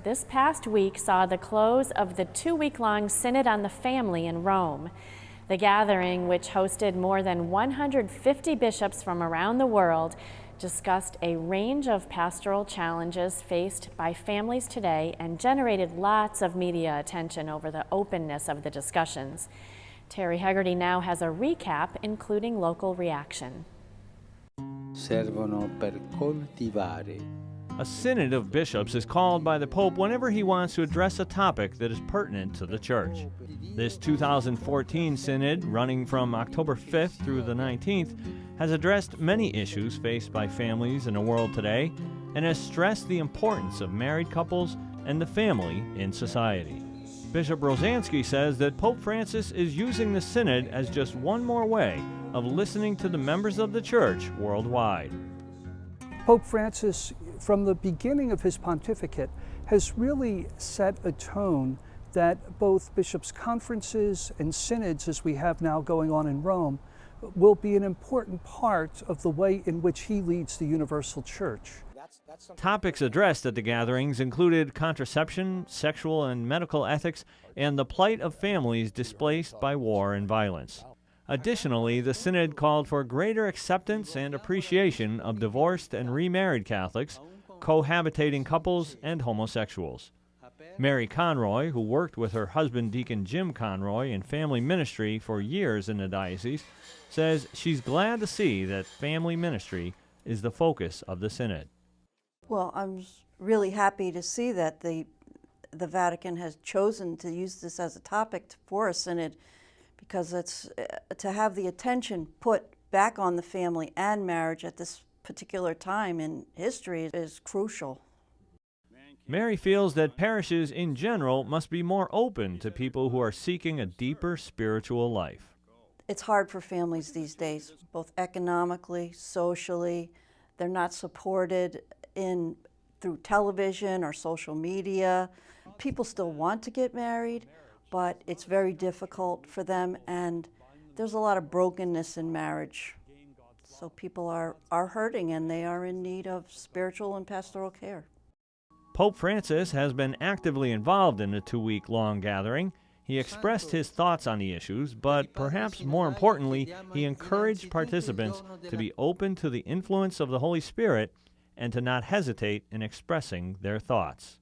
this past week saw the close of the 2-week-long Synod on the Family in Rome. The gathering, which hosted more than 150 bishops from around the world, discussed a range of pastoral challenges faced by families today and generated lots of media attention over the openness of the discussions. Terry Hegarty now has a recap, including local reaction. Servono per coltivare. A synod of bishops is called by the Pope whenever he wants to address a topic that is pertinent to the Church. This 2014 synod, running from October 5th through the 19th, has addressed many issues faced by families in the world today and has stressed the importance of married couples and the family in society. Bishop Rosansky says that Pope Francis is using the synod as just one more way of listening to the members of the Church worldwide. Pope Francis, from the beginning of his pontificate, has really set a tone that both bishops' conferences and synods, as we have now going on in Rome, will be an important part of the way in which he leads the universal church. Topics addressed at the gatherings included contraception, sexual and medical ethics, and the plight of families displaced by war and violence. Additionally, the synod called for greater acceptance and appreciation of divorced and remarried Catholics, cohabitating couples, and homosexuals. Mary Conroy, who worked with her husband Deacon Jim Conroy in family ministry for years in the diocese, says she's glad to see that family ministry is the focus of the synod. Well, I'm really happy to see that the Vatican has chosen to use this as a topic for a synod, because it's to have the attention put back on the family and marriage at this particular time in history is crucial. Mary feels that parishes in general must be more open to people who are seeking a deeper spiritual life. It's hard for families these days, both economically, socially. They're not supported through television or social media. People still want to get married, but it's very difficult for them, and there's a lot of brokenness in marriage. So people are hurting, and they are in need of spiritual and pastoral care. Pope Francis has been actively involved in the 2-week-long gathering. He expressed his thoughts on the issues, but perhaps more importantly, he encouraged participants to be open to the influence of the Holy Spirit and to not hesitate in expressing their thoughts.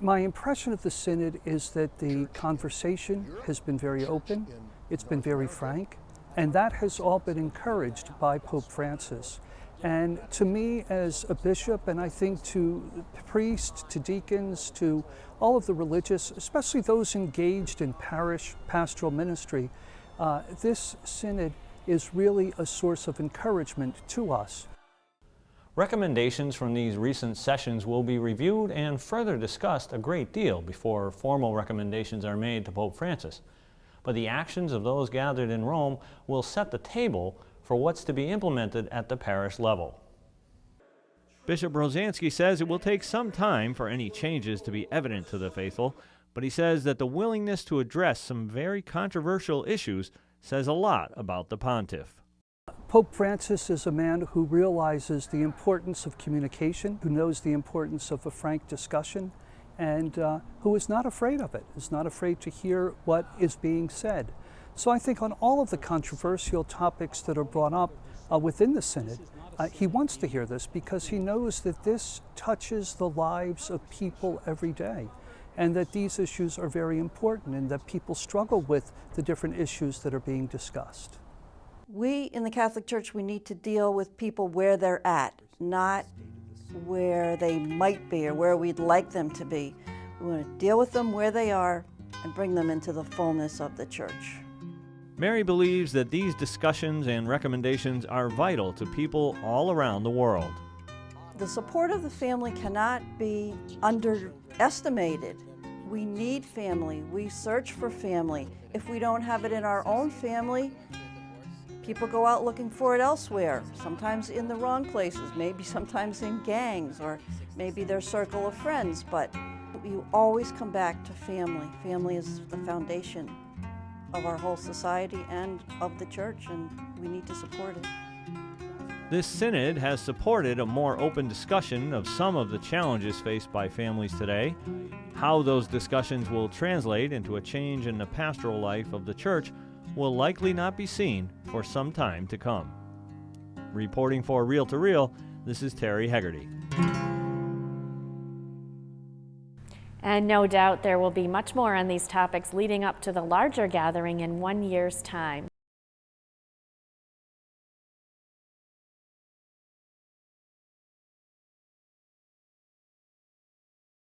My impression of the synod is that the conversation has been very open, it's been very frank, and that has all been encouraged by Pope Francis. And to me as a bishop, and I think to priests, to deacons, to all of the religious, especially those engaged in parish pastoral ministry, this synod is really a source of encouragement to us. Recommendations from these recent sessions will be reviewed and further discussed a great deal before formal recommendations are made to Pope Francis. But the actions of those gathered in Rome will set the table for what's to be implemented at the parish level. Bishop Rosansky says it will take some time for any changes to be evident to the faithful, but he says that the willingness to address some very controversial issues says a lot about the pontiff. Pope Francis is a man who realizes the importance of communication, who knows the importance of a frank discussion, and who is not afraid of it, is not afraid to hear what is being said. So I think on all of the controversial topics that are brought up within the synod, he wants to hear this because he knows that this touches the lives of people every day, and that these issues are very important and that people struggle with the different issues that are being discussed. We in the Catholic Church, we need to deal with people where they're at, not where they might be or where we'd like them to be. We want to deal with them where they are and bring them into the fullness of the Church. Mary believes that these discussions and recommendations are vital to people all around the world. The support of the family cannot be underestimated. We need family. We search for family. If we don't have it in our own family, people go out looking for it elsewhere, sometimes in the wrong places, maybe sometimes in gangs, or maybe their circle of friends, but you always come back to family. Family is the foundation of our whole society and of the Church, and we need to support it. This synod has supported a more open discussion of some of the challenges faced by families today. How those discussions will translate into a change in the pastoral life of the church will likely not be seen for some time to come. Reporting for Reel to Reel, this is Terry Hegarty. And no doubt there will be much more on these topics leading up to the larger gathering in 1 year's time.